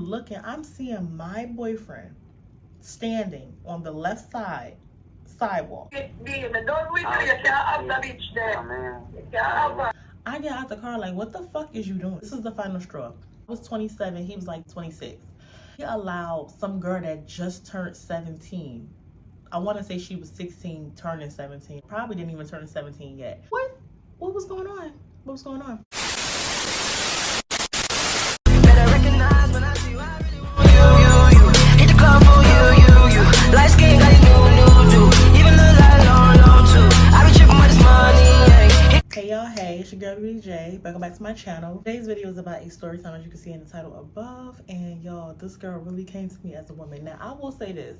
looking, I'm seeing my boyfriend standing on the left side sidewalk. I get out the car like, what the fuck is you doing? This is the final straw. I was 27, he was like 26. He allowed some girl that just turned 17. I want to say she was 16 turning 17. Probably didn't even turn 17 yet. What was going on? What was going on? Hey y'all, hey, it's your girl BJ. Welcome back to my channel. Today's video is about a story time, as you can see in the title above. And y'all, this girl really came to me as a woman. Now, I will say this: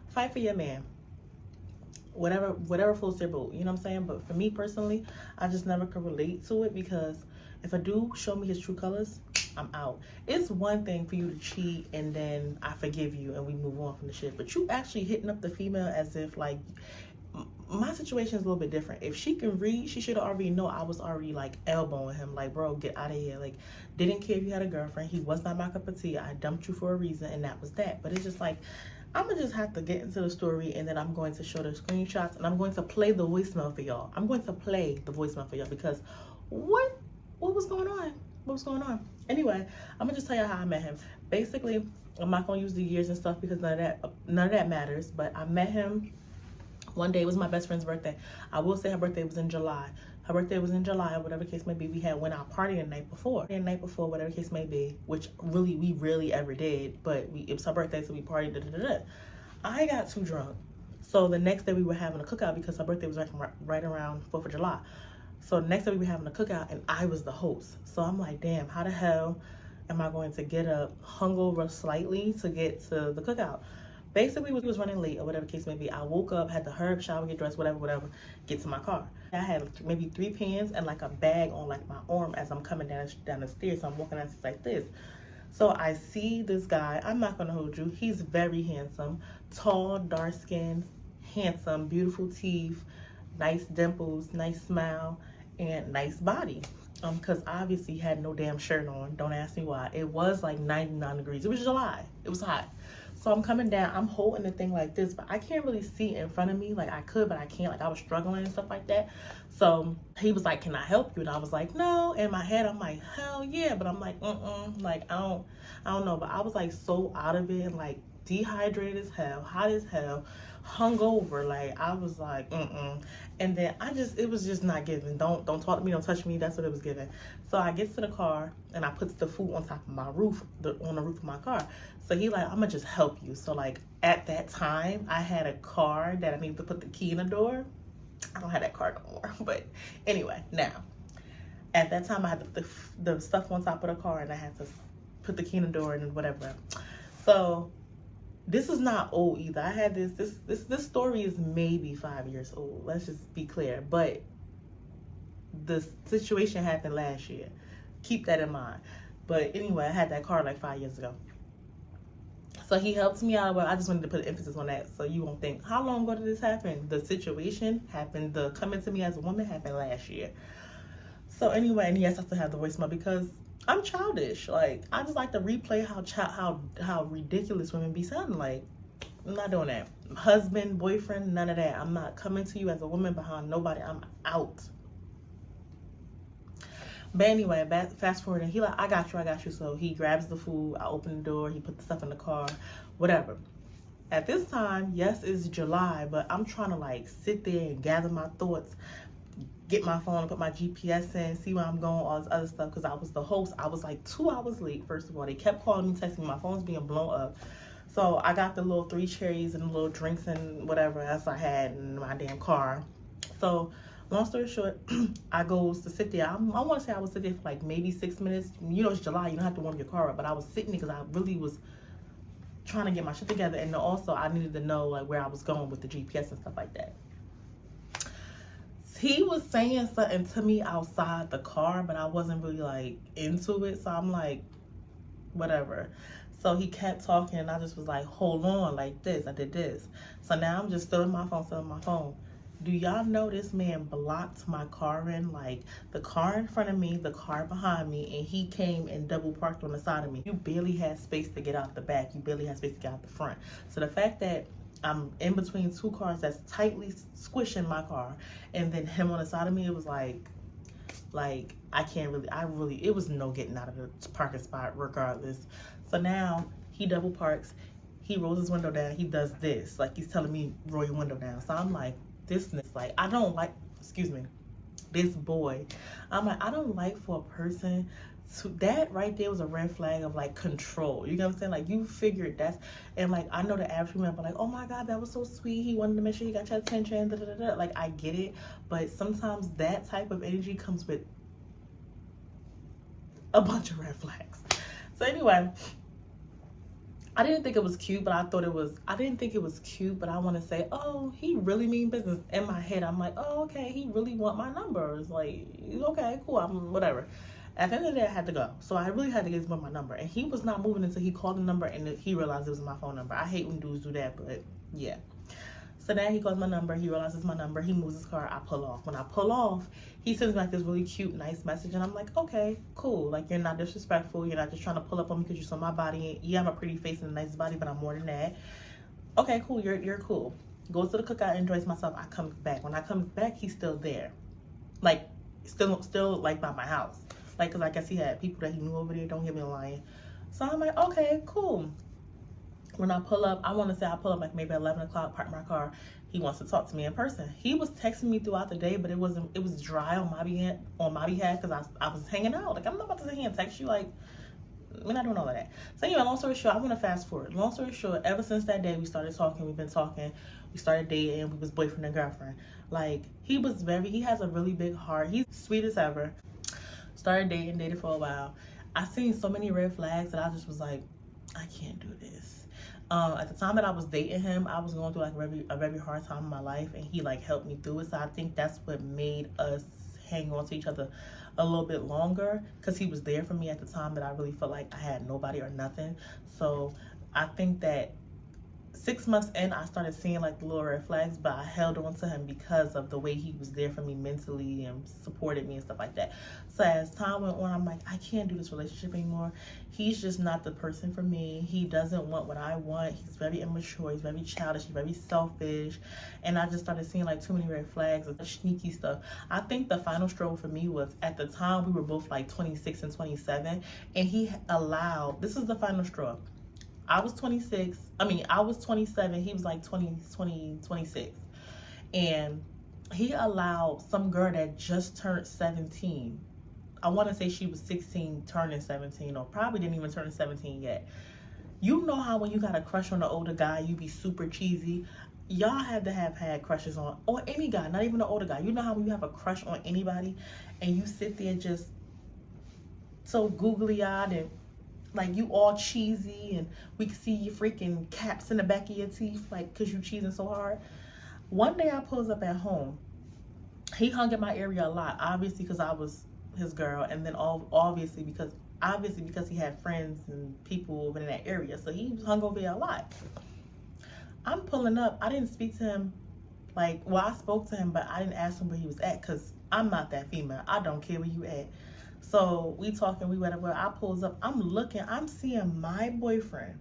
fight for your man. Whatever floats your boat, you know what I'm saying? But for me personally, I just never could relate to it, because if a dude show me his true colors, I'm out. It's one thing for you to cheat and then I forgive you and we move on from the shit, but you actually hitting up the female as if, like, my situation is a little bit different. If she can read, she should already know I was already like elbowing him, like, bro, get out of here. Like, didn't care if you had a girlfriend. He was not my cup of tea. I dumped you for a reason, and that was that. But it's just like, I'm gonna just have to get into the story, and then I'm going to show the screenshots, and I'm going to play the voicemail for y'all. I'm going to play the voicemail for y'all, because what was going on? What was going on? Anyway, I'm gonna just tell y'all how I met him. Basically, I'm not gonna use the years and stuff because none of that matters. But I met him one day. It was my best friend's birthday. I will say her birthday was in July. Her birthday was in July, whatever case may be. We had went out partying the night before. Whatever case may be, which really we rarely ever did, but it was her birthday, so we partied. I got too drunk. So the next day we were having a cookout, because her birthday was right around 4th of July. So the next day we were having a cookout, and I was the host. So I'm like, damn, how the hell am I going to get up hungover slightly to get to the cookout? Basically, we was running late or whatever case may be. I woke up, had to hurry up, shower, get dressed, whatever, get to my car. I had maybe 3 pens and like a bag on like my arm as I'm coming down the stairs. So I'm walking down the stairs like this. So I see this guy. I'm not gonna hold you. He's very handsome, tall, dark skin, handsome, beautiful teeth, nice dimples, nice smile, and nice body. Because obviously he had no damn shirt on. Don't ask me why. It was like 99 degrees. It was July. It was hot. So I'm coming down, I'm holding the thing like this, but I can't really see in front of me. Like, I could, but I can't. Like, I was struggling and stuff like that. So he was like, can I help you? And I was like, no. In my head, I'm like, hell yeah. But I'm like, like, I don't know. But I was like so out of it, like dehydrated as hell, hot as hell, hungover. Like, I was like, And then it was just not giving. Don't talk to me, don't touch me. That's what it was giving. So I get to the car and I put the food on top of my roof, on the roof of my car. So he like, I'm gonna just help you. So like at that time, I had a car that I needed to put the key in the door. I don't have that car no more. But anyway, now at that time I had to put the stuff on top of the car, and I had to put the key in the door and whatever. So this is not old either. I had this story is maybe 5 years old. Let's just be clear. But the situation happened last year. Keep that in mind. But anyway, I had that car like 5 years ago. So he helped me out. Well, I just wanted to put emphasis on that so you won't think, how long ago did this happen? The situation happened, the coming to me as a woman happened last year. So anyway, and yes, I still have the voicemail because I'm childish. Like, I just like to replay how ridiculous women be sounding like. I'm not doing that. Husband, boyfriend, none of that. I'm not coming to you as a woman behind nobody. I'm out. But anyway, fast forward, and he like, I got you. So he grabs the food, I open the door, he put the stuff in the car, whatever. At this time, yes, it's July, but I'm trying to like sit there and gather my thoughts, get my phone, put my GPS in, see where I'm going, all this other stuff, because I was the host. I was like 2 hours late, first of all. They kept calling me, texting me, my phone's being blown up. So I got the little 3 cherries and the little drinks and whatever else I had in my damn car. So long story short, I goes to sit there. I want to say I was sitting there for like maybe 6 minutes. You know, it's July, you don't have to warm your car up, but I was sitting there because I really was trying to get my shit together. And also I needed to know like where I was going with the GPS and stuff like that. He was saying something to me outside the car, but I wasn't really like into it. So I'm like, whatever. So he kept talking, and I just was like, hold on, like this. I did this. So now I'm just still in my phone. Do y'all know this man blocked my car in? Like, the car in front of me, the car behind me, and he came and double parked on the side of me. You barely had space to get out the back. You barely had space to get out the front. So the fact that I'm in between two cars that's tightly squishing my car, and then him on the side of me, it was like it was no getting out of the parking spot regardless. So now he double parks, he rolls his window down, he does this, like he's telling me roll your window down. So I'm like, I don't like, this boy. I'm like, I don't like for a person to, that right there was a red flag of like control. You know what I'm saying? Like, you figured that's, and like, I know the average woman, but like, oh my God, that was so sweet. He wanted to make sure he got your attention. Da, da, da, da. Like, I get it. But sometimes that type of energy comes with a bunch of red flags. So anyway, I didn't think it was cute, but I didn't think it was cute, but I want to say, oh, he really mean business. In my head, I'm like, oh, okay, he really want my numbers. Like, okay, cool, whatever. At the end of the day, I had to go. So I really had to give him my number. And he was not moving until he called the number and he realized it was my phone number. I hate when dudes do that, but yeah. So now he calls my number, he realizes my number, he moves his car, I pull off. When I pull off, he sends me like this really cute, nice message, and I'm like, okay, cool. Like, you're not disrespectful, you're not just trying to pull up on me because you saw my body. Yeah, I'm a pretty face and a nice body, but I'm more than that. Okay, cool, you're cool. Goes to the cookout, enjoys myself, I come back. When I come back, he's still there. Like, still like by my house. Like, because I guess he had people that he knew over there, don't get me lying. So I'm like, okay, cool. When I pull up, I want to say I pull up like maybe 11 o'clock, park my car. He wants to talk to me in person. He was texting me throughout the day, but it was dry on my behalf because I was hanging out. Like, I'm not about to sit here and text you. Like, we're not doing all of that. So anyway, long story short, I want to fast forward. Long story short, ever since that day we started talking, we've been talking, we started dating, we was boyfriend and girlfriend. Like, he has a really big heart. He's sweet as ever. Started dated for a while. I seen so many red flags that I just was like, I can't do this. At the time that I was dating him, I was going through like a very hard time in my life, and he like helped me through it. So I think that's what made us hang on to each other a little bit longer, because he was there for me at the time that I really felt like I had nobody or nothing. So I think that 6 months in, I started seeing like the little red flags, but I held on to him because of the way he was there for me mentally and supported me and stuff like that. So as time went on, I'm like, I can't do this relationship anymore. He's just not the person for me. He doesn't want what I want. He's very immature. He's very childish. He's very selfish. And I just started seeing like too many red flags and sneaky stuff. I think the final straw for me was, at the time we were both like 26 and 27, and he allowed, this is the final straw. I was 27, he was like 26. And he allowed some girl that just turned 17. I want to say she was 16 turning 17, or probably didn't even turn 17 yet. You know how when you got a crush on an older guy, you be super cheesy. Y'all have to have had crushes on any guy, not even an older guy. You know how when you have a crush on anybody and you sit there just so googly-eyed and like you all cheesy, and we can see your freaking caps in the back of your teeth, like, because you cheesing so hard. One day I pulls up at home. He hung in my area a lot, obviously because I was his girl, and then obviously because he had friends and people over in that area, so he hung over there a lot. I'm pulling up. I didn't speak to him. I spoke to him, but I didn't ask him where he was at, because I'm not that female. I don't care where you at. So we talking, we whatever. I pulls up. I'm seeing my boyfriend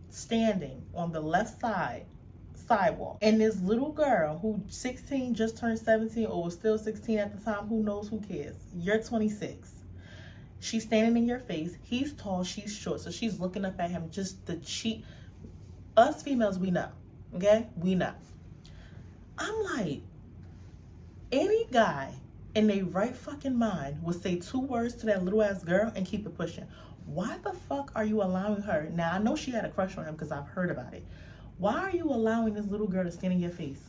standing on the left side sidewalk, and this little girl who 16, just turned 17, or was still 16 at the time, who knows, who cares, you're 26, she's standing in your face. He's tall, she's short, so she's looking up at him. Just the cheek. Us females, we know, okay, we know. I'm like, any guy in their right fucking mind would say 2 words to that little ass girl and keep it pushing. Why the fuck are you allowing her? Now, I know she had a crush on him because I've heard about it. Why are you allowing this little girl to stand in your face?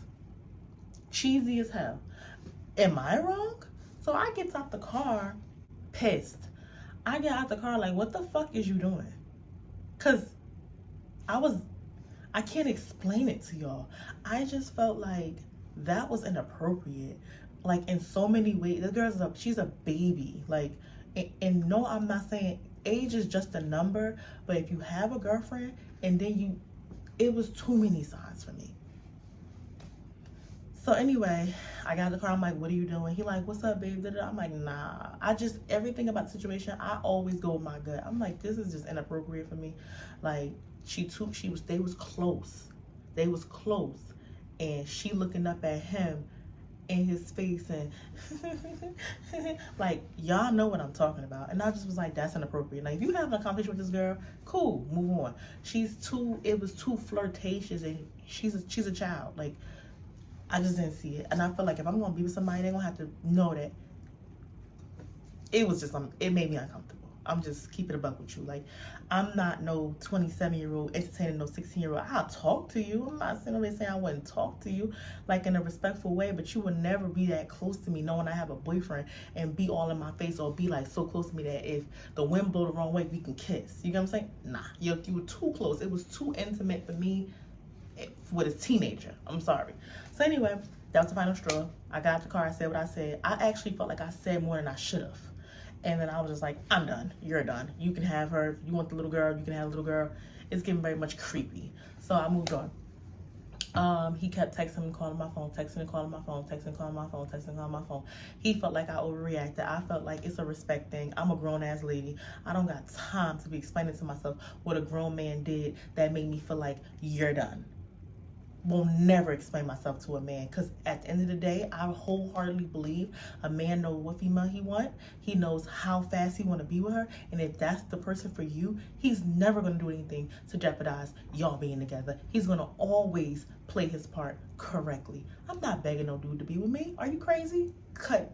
Cheesy as hell. Am I wrong? So I get out the car pissed. I get out the car like, what the fuck is you doing? Because I can't explain it to y'all. I just felt like that was inappropriate. Like, in so many ways. This girl's she's a baby. Like, and no, I'm not saying age is just a number, but if you have a girlfriend and then it was too many signs for me. So anyway, I got in the car. I'm like, what are you doing? He like, what's up, babe? I'm like, nah. Everything about the situation, I always go with my gut. I'm like, this is just inappropriate for me. Like, they was close. They was close. And she looking up at him in his face and like, y'all know what I'm talking about. And I just was like, that's inappropriate. Like, if you having a conversation with this girl, cool, move on. It was too flirtatious, and she's a child. Like, I just didn't see it. And I feel like if I'm gonna be with somebody, they're gonna have to know that it was just it made me uncomfortable. I'm just keeping it a buck with you. Like, I'm not no 27-year-old entertaining no 16-year-old. I'll talk to you. I'm not saying I wouldn't talk to you, like, in a respectful way, but you would never be that close to me knowing I have a boyfriend and be all in my face, or be like so close to me that if the wind blow the wrong way, we can kiss. You get what I'm saying? Nah, you were too close. It was too intimate for me with a teenager. I'm sorry. So anyway, that was the final straw. I got the car. I said what I said. I actually felt like I said more than I should have. And then I was just like, I'm done. You're done. You can have her. If you want the little girl, you can have the little girl. It's getting very much creepy. So I moved on. He kept texting me, calling my phone, texting and calling my phone, texting, calling my phone, texting, calling my phone. He felt like I overreacted. I felt like it's a respect thing. I'm a grown-ass lady. I don't got time to be explaining to myself what a grown man did that made me feel like you're done. Will never explain myself to a man, because at the end of the day, I wholeheartedly believe a man knows what female he want. He knows how fast he want to be with her, and if that's the person for you, he's never going to do anything to jeopardize y'all being together. He's going to always play his part correctly. I'm not begging no dude to be with me. Are you crazy? Cut.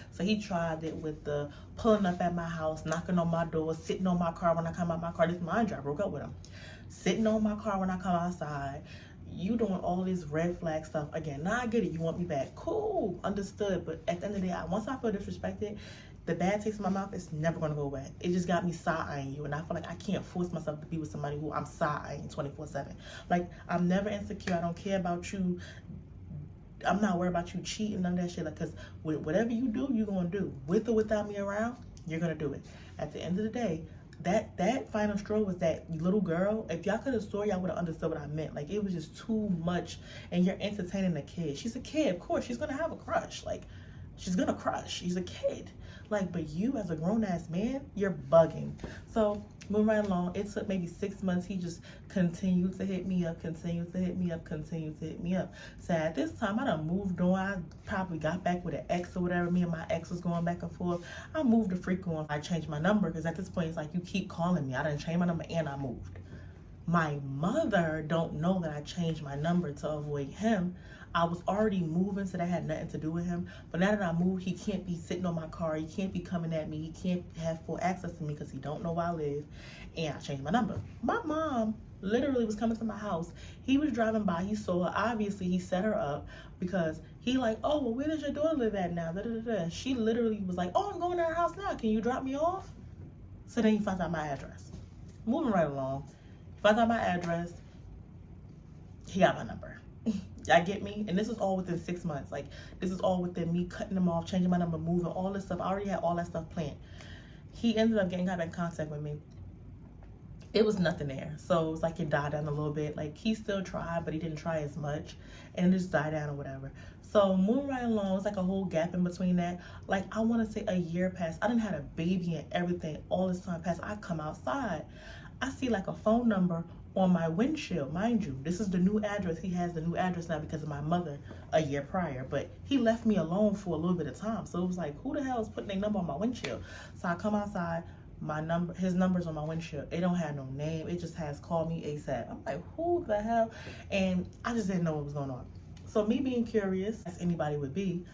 So he tried it with the pulling up at my house, knocking on my door, sitting on my car when I come out my car. This mind you, I broke up with him. Sitting on my car when I come outside. You doing all this red flag stuff again. Now I get it. You want me back. Cool. Understood. But at the end of the day, once I feel disrespected, the bad taste in my mouth is never going to go away. It just got me side-eyeing you. And I feel like I can't force myself to be with somebody who I'm side-eyeing 24/7. Like, I'm never insecure. I don't care about you. I'm not worried about you cheating, none of that shit. Like, because whatever you do, you're going to do. With or without me around, you're going to do it. At the end of the day, that final straw was that little girl. If y'all could have saw, y'all would have understood what I meant. Like, it was just too much, and you're entertaining a kid. She's a kid, of course. She's gonna have a crush. Like, she's gonna crush. She's a kid. Like, but you as a grown-ass man, you're bugging. So moving right along, it took maybe 6 months. He just continued to hit me up, continued to hit me up, continued to hit me up. So at this time, I done moved on. I probably got back with an ex or whatever. Me and my ex was going back and forth. I moved the freak on. I changed my number, because at this point, it's like, you keep calling me. I done changed my number and I moved. My mother don't know that I changed my number to avoid him. I was already moving, so that had nothing to do with him. But now that I moved, he can't be sitting on my car. He can't be coming at me. He can't have full access to me because he don't know where I live. And I changed my number. My mom literally was coming to my house. He was driving by. He saw her. Obviously, he set her up because he like, oh, well, where does your daughter live at now? Da, da, da, da. She literally was like, oh, I'm going to her house now. Can you drop me off? So then he found out my address. Moving right along. He found out my address. He got my number. Y'all get me? And this is all within 6 months. Like, this is all within me cutting them off, changing my number, moving, all this stuff. I already had all that stuff planned. He ended up got back in contact with me. It was nothing there. So it was like it died down a little bit. Like, he still tried, but he didn't try as much. And it just died down or whatever. So moving right along, it's like a whole gap in between that. Like, I want to say a year passed. I done had a baby and everything. All this time passed. I come outside. I see like a phone number on my windshield. Mind you, this is the new address. He has the new address now because of my mother a year prior, but he left me alone for a little bit of time. So it was like, who the hell is putting their number on my windshield? So I come outside, his number's on my windshield. It don't have no name. It just has call me ASAP. I'm like, who the hell? And I just didn't know what was going on. So me being curious, as anybody would be,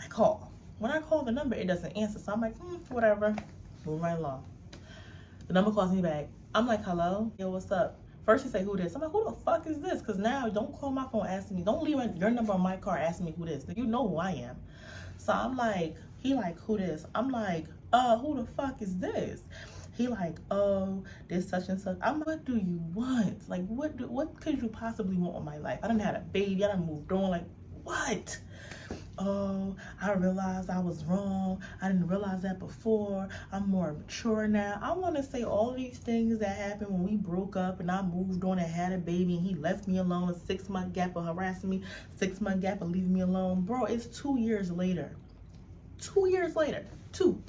I call. When I call the number, it doesn't answer. So I'm like, whatever, move right along. The number calls me back. I'm like, hello? Yo, what's up? First he say, who this? I'm like, who the fuck is this? Because now don't call my phone asking me. Don't leave your number on my car asking me who this. You know who I am. So I'm like, he like, who this? I'm like, who the fuck is this? He like, oh, this such and such. I'm like, what do you want? Like, what could you possibly want in my life? I done had a baby. I done moved on. Like, what? oh, I realized I was wrong. I didn't realize that before. I'm more mature now. I want to say all these things that happened when we broke up and I moved on and had a baby and he left me alone. A 6-month gap of harassing me, 6-month gap of leaving me alone. Bro, it's 2 years later. 2 years later. Two.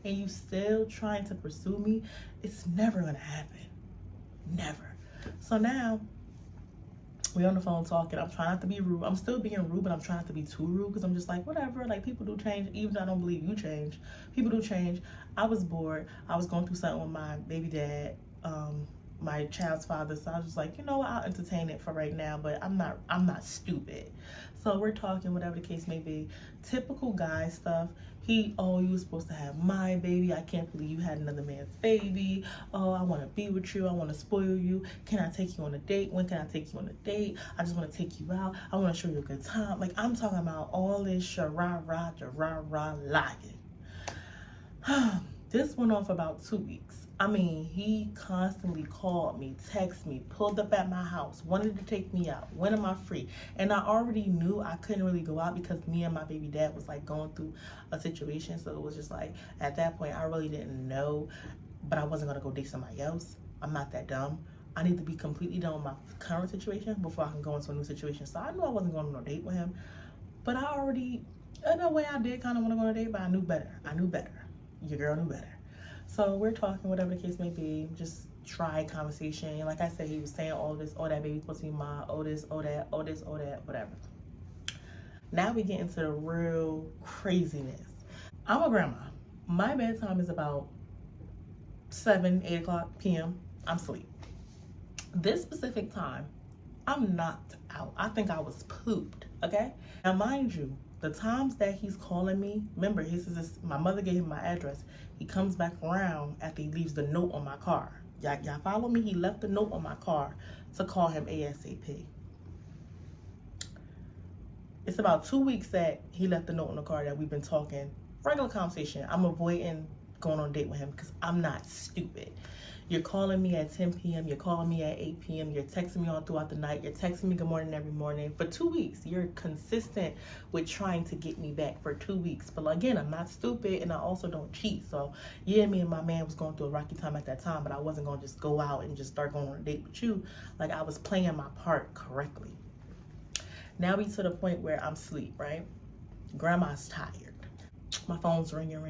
And you still trying to pursue me. It's never going to happen. Never. So now, we're on the phone talking. I'm trying not to be rude. I'm still being rude, but I'm trying not to be too rude because I'm just like, whatever. Like, people do change. Even though I don't believe you change. People do change. I was bored. I was going through something with my baby dad, my child's father. So I was just like, you know what? I'll entertain it for right now, but I'm not stupid. So we're talking, whatever the case may be. Typical guy stuff. You were supposed to have my baby. I can't believe you had another man's baby. Oh, I want to be with you. I want to spoil you. Can I take you on a date? When can I take you on a date? I just want to take you out. I want to show you a good time. Like, I'm talking about all this rah-rah lying. This went on for about 2 weeks. I mean, he constantly called me, texted me, pulled up at my house, wanted to take me out. When am I free? And I already knew I couldn't really go out because me and my baby dad was like going through a situation. So it was just like, at that point, I really didn't know, but I wasn't going to go date somebody else. I'm not that dumb. I need to be completely done with my current situation before I can go into a new situation. So I knew I wasn't going on no date with him, but I already, in a way, I did kind of want to go on a date, but I knew better. Your girl knew better. So we're talking, whatever the case may be, just try conversation. And like I said, he was saying all this, oh, that baby's supposed to be mine, oh this, oh that, oh this, oh that, whatever. Now we get into the real craziness. I'm a grandma. My bedtime is about 8 o'clock p.m. I'm asleep. This specific time, I'm knocked out. I think I was pooped, okay? Now, mind you, the times that he's calling me, remember, my mother gave him my address. He comes back around after he leaves the note on my car. Y'all follow me? He left the note on my car to call him ASAP. It's about 2 weeks that he left the note on the car that we've been talking. Regular conversation. I'm avoiding going on a date with him because I'm not stupid. You're calling me at 10 p.m. You're calling me at 8 p.m. You're texting me all throughout the night. You're texting me good morning every morning. For 2 weeks, you're consistent with trying to get me back for 2 weeks. But again, I'm not stupid and I also don't cheat. So yeah, me and my man was going through a rocky time at that time, but I wasn't going to just go out and just start going on a date with you. Like, I was playing my part correctly. Now we to the point where I'm asleep, right? Grandma's tired. My phone's ringing.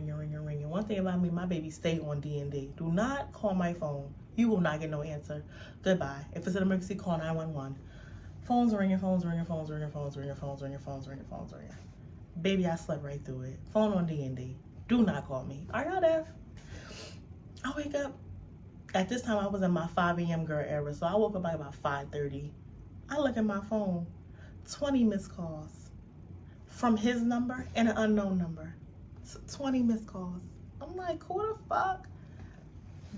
One thing about me, my baby stay on D&D. Do not call my phone. You will not get no answer. Goodbye. If it's an emergency, call 911. Phone's ringing. Baby, I slept right through it. Phone on D&D. Do not call me. Are y'all deaf? I wake up. At this time, I was in my 5 a.m. girl era, so I woke up by about 5:30. I look at my phone. 20 missed calls. From his number and an unknown number. 20 missed calls. I'm like, who the fuck?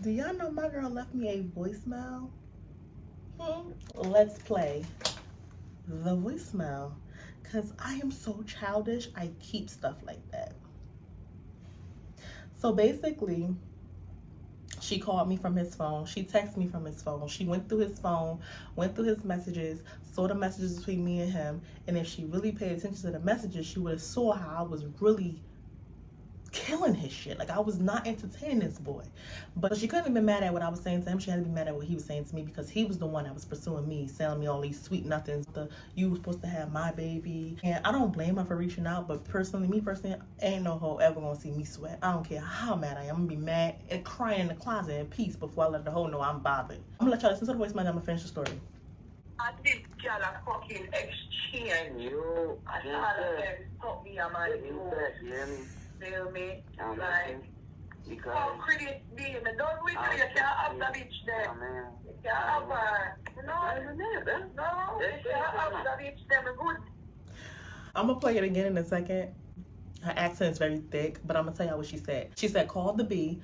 Do y'all know my girl left me a voicemail? Let's play the voicemail. Because I am so childish, I keep stuff like that. So basically, she called me from his phone. She texted me from his phone. She went through his phone, went through his messages, saw the messages between me and him. And if she really paid attention to the messages, she would have saw how I was really killing his shit. Like, I was not entertaining this boy. But she couldn't have been mad at what I was saying to him. She had to be mad at what he was saying to me because he was the one that was pursuing me, selling me all these sweet nothings. You were supposed to have my baby. And I don't blame her for reaching out, but me personally, ain't no hoe ever gonna see me sweat. I don't care how mad I am. I'm gonna be mad and crying in the closet in peace before I let the hoe know I'm bothered. I'm gonna let y'all listen to the voicemail and I'm gonna finish the story. I did get a fucking exchange. You, I had to stop me on my feel me? Like, how credit be? Don't do it, you can't have the bitch there. You can't have her. No, you can't have the bitch there. Good. I'm gonna play it again in a second. Her accent is very thick, but I'm gonna tell y'all what she said. She said, call the B.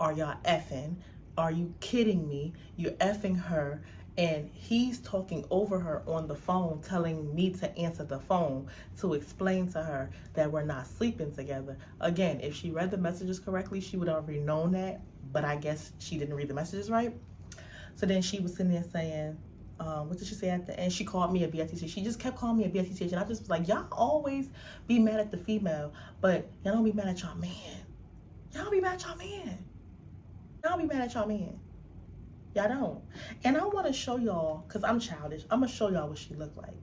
Are y'all effing? Are you kidding me? You're effing her. And he's talking over her on the phone, telling me to answer the phone to explain to her that we're not sleeping together. Again, if she read the messages correctly, she would have already known that, but I guess she didn't read the messages right. So then she was sitting there saying, what did she say at the end? She called me a BTC. She just kept calling me a BTC, and I just was like, y'all always be mad at the female, but y'all don't be mad at y'all man. Y'all be mad at y'all man. Y'all be mad at y'all man. Y'all don't. And I want to show y'all, because I'm childish, I'm going to show y'all what she looked like.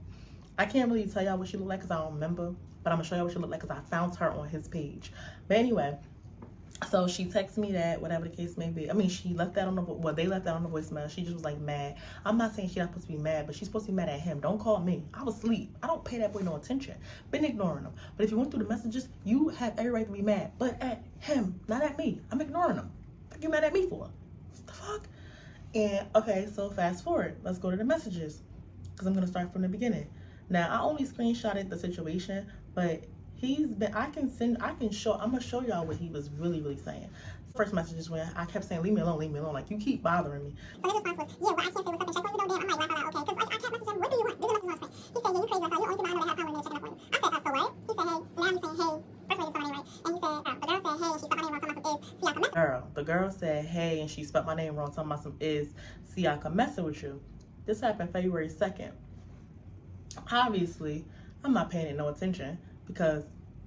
I can't really tell y'all what she looked like because I don't remember, but I'm going to show y'all what she looked like because I found her on his page. But anyway, so she texted me that, whatever the case may be. I mean, she left that on the, well, they left that on the voicemail. She just was like mad. I'm not saying she's not supposed to be mad, but she's supposed to be mad at him. Don't call me. I was asleep. I don't pay that boy no attention. Been ignoring him. But if you went through the messages, you have every right to be mad. But at him, not at me. I'm ignoring him. What you mad at me for? What the fuck? And okay, so fast forward. Let's go to the messages because I'm going to start from the beginning. Now, I only screenshotted the situation, but he's been, I'm going to show y'all what he was really saying. First message is when I kept saying, leave me alone, like, you keep bothering me. So his response was, yeah, but I can't say what's up and check on you, no damn. I'm like, wow, okay, because I kept messaging him, what do you want? This is a message on his screen. He said, yeah, you crazy, I thought you only people I know that have power when they're checking up on you. I said, so what? He said, hey, now he's saying, hey, first of all, you spelled my name right. And he said, the girl said, hey, and she spelled my name wrong, talking about some is, see, I can mess. The girl said, hey, and she spelled my name wrong, talking about some is, see, I can mess with you. This happened February 2nd. Obviously, I'm not paying it no attention because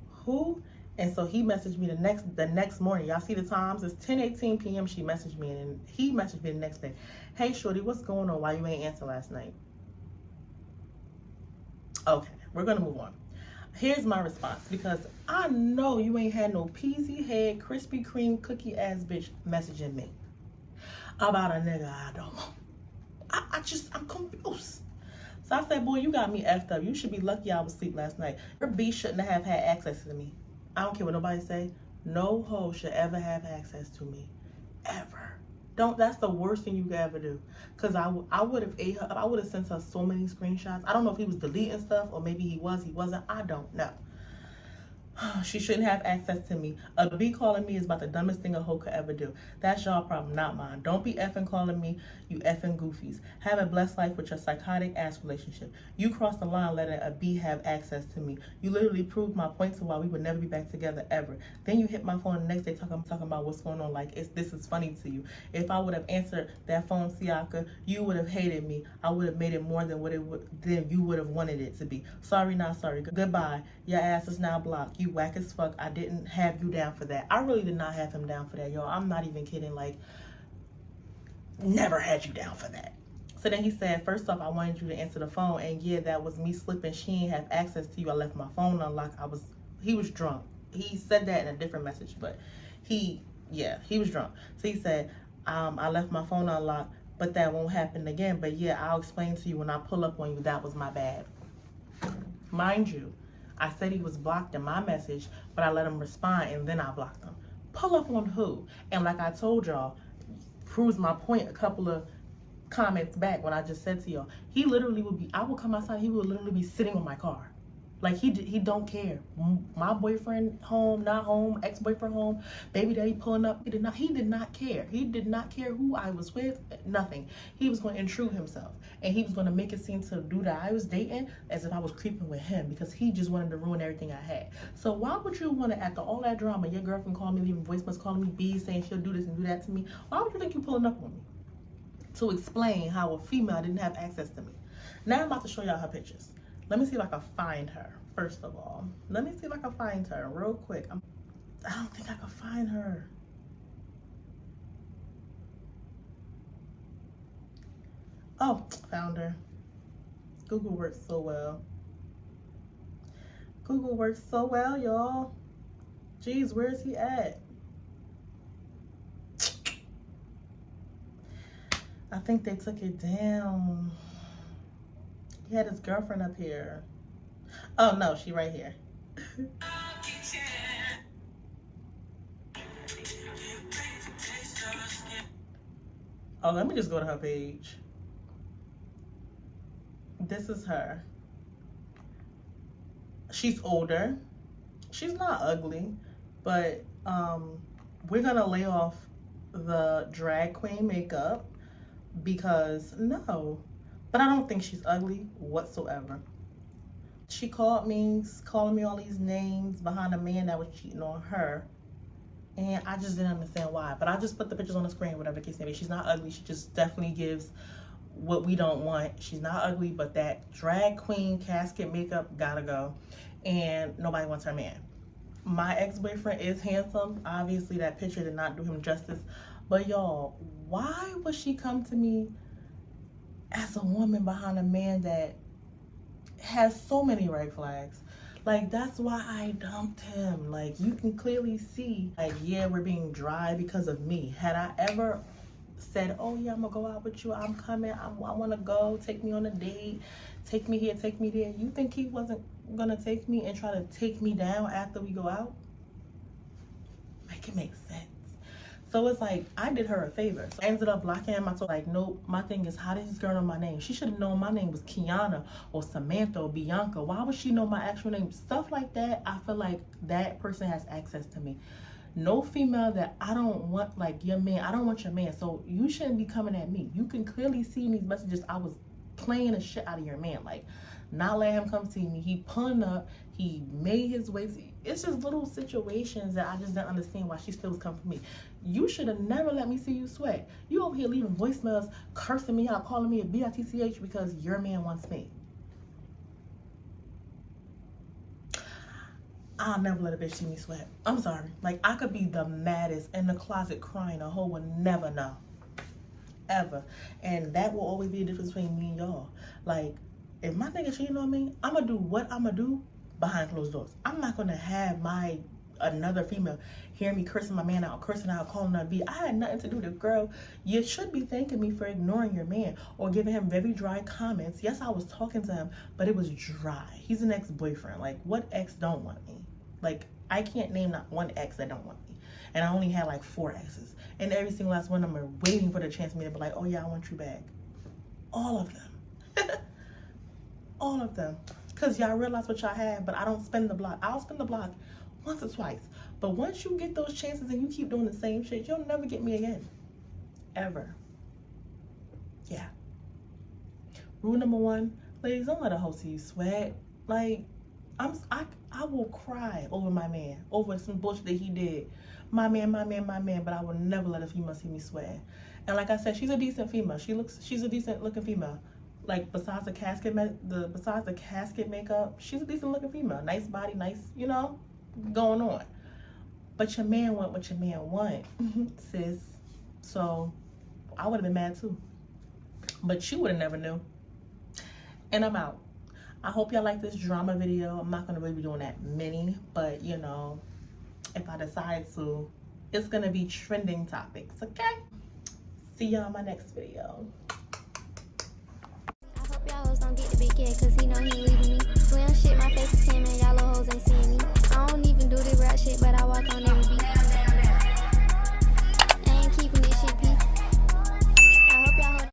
who? And so he messaged me the next morning. Y'all see the times? It's 10:18 p.m. She messaged me, and he messaged me the next day. Hey, shorty, what's going on? Why you ain't answer last night? Okay, we're gonna move on. Here's my response, because I know you ain't had no peasy head, Krispy Kreme cookie ass bitch messaging me about a nigga I don't know. I'm confused. So I said, boy, you got me effed up. You should be lucky I was asleep last night. Your B shouldn't have had access to me. I don't care what nobody say. No hoe should ever have access to me. Ever. That's the worst thing you could ever do. Because I would have ate her up. I would have sent her so many screenshots. I don't know if he was deleting stuff or maybe he wasn't. I don't know. She shouldn't have access to me. A B calling me is about the dumbest thing a hoe could ever do. That's y'all problem, not mine. Don't be effing calling me, you effing goofies. Have a blessed life with your psychotic ass relationship. You crossed the line letting a B have access to me. You literally proved my point to why we would never be back together ever. Then you hit my phone the next day talking about what's going on, like this is funny to you. If I would have answered that phone, Siaka, you would have hated me. I would have made it more than than you would have wanted it to be. Sorry, not sorry. Goodbye. Your ass is now blocked. You whack as fuck. I didn't have you down for that. I really did not have him down for that, y'all. I'm not even kidding. Like, never had you down for that. So then he said, first off, I wanted you to answer the phone, and yeah, that was me slipping. She didn't have access to you. I left my phone unlocked. He was drunk. He said that in a different message, but he was drunk. So he said, I left my phone unlocked, but that won't happen again. But yeah, I'll explain to you when I pull up on you. That was my bad. Mind you, I said he was blocked in my message, but I let him respond and then I blocked him. Pull up on who? And like I told y'all, proves my point a couple of comments back when I just said to y'all, he literally would be, I would come outside, he would literally be sitting on my car. Like he don't care. My boyfriend home, not home, ex-boyfriend home, baby daddy pulling up. He did not care. He did not care who I was with, nothing. He was going to intrude himself. And he was going to make it seem to do that I was dating as if I was creeping with him because he just wanted to ruin everything I had. So why would you want to, after all that drama, your girlfriend calling me, leaving voicemails, calling me B, saying she'll do this and do that to me, why would you think you're pulling up on me? To explain how a female didn't have access to me. Now I'm about to show y'all her pictures. Let me see if I can find her, first of all. Let me see if I can find her real quick. I don't think I can find her. Oh, found her. Google works so well. Google works so well, y'all. Jeez, where is he at? I think they took it down. He had his girlfriend up here. Oh no, she right here. Oh, let me just go to her page. This is her. She's older. She's not ugly, but we're gonna lay off the drag queen makeup because no. But I don't think she's ugly whatsoever. She called me, calling me all these names behind a man that was cheating on her. And I just didn't understand why. But I just put the pictures on the screen, whatever the case may be. She's not ugly. She just definitely gives what we don't want. She's not ugly, but that drag queen casket makeup gotta go. And nobody wants her man. My ex-boyfriend is handsome. Obviously, that picture did not do him justice. But y'all, why would she come to me as a woman behind a man that has so many red flags? Like, that's why I dumped him. Like, you can clearly see, like, yeah, we're being dry because of me. Had I ever said, oh yeah, I'm gonna go out with you, I'm coming, I want to go, take me on a date, take me here, take me there, you think he wasn't gonna take me and try to take me down after we go out? Make it make sense. So it's like, I did her a favor. So I ended up blocking him. I told her, like, nope, my thing is, how did this girl know my name? She should have known my name was Kiana or Samantha or Bianca. Why would she know my actual name? Stuff like that, I feel like that person has access to me. No female that I don't want, like, your man, I don't want your man. So you shouldn't be coming at me. You can clearly see in these messages I was playing the shit out of your man. Like, not let him come see me. He pulling up. He made his way. It's just little situations that I just didn't understand why she still was coming for me. You should have never let me see you sweat. You over here leaving voicemails, cursing me out, calling me a bitch because your man wants me. I'll never let a bitch see me sweat. I'm sorry. Like, I could be the maddest in the closet crying. A hoe would never know. Ever. And that will always be the difference between me and y'all. Like, if my nigga cheating on me, I'm gonna do what I'm gonna do behind closed doors. I'm not gonna have another female hear me cursing my man out, cursing out, calling her a B. I had nothing to do with it, girl. You should be thanking me for ignoring your man or giving him very dry comments. Yes, I was talking to him, but it was dry. He's an ex-boyfriend. Like, what ex don't want me? Like, I can't name not one ex that don't want me. And I only had like 4 exes. And every single last one of them are waiting for the chance for me to be like, oh yeah, I want you back. All of them. All of them. Because y'all realize what y'all have, but I don't spend the block. I'll spend the block once or twice. But once you get those chances and you keep doing the same shit, you'll never get me again. Ever. Yeah. Rule number 1, ladies, don't let a hoe see you sweat. Like, I will cry over my man, over some bullshit that he did. My man, but I will never let a female see me sweat. And like I said, she's a decent female. She's a decent looking female. Like, besides the casket makeup, she's a decent looking female. Nice body, nice, you know, going on. But your man want what your man want, sis. So I would have been mad too. But you would have never knew. And I'm out. I hope y'all like this drama video. I'm not gonna really be doing that many, but you know, if I decide to, it's gonna be trending topics, okay? See y'all in my next video. I hope y'all hoes don't get the big head, 'cause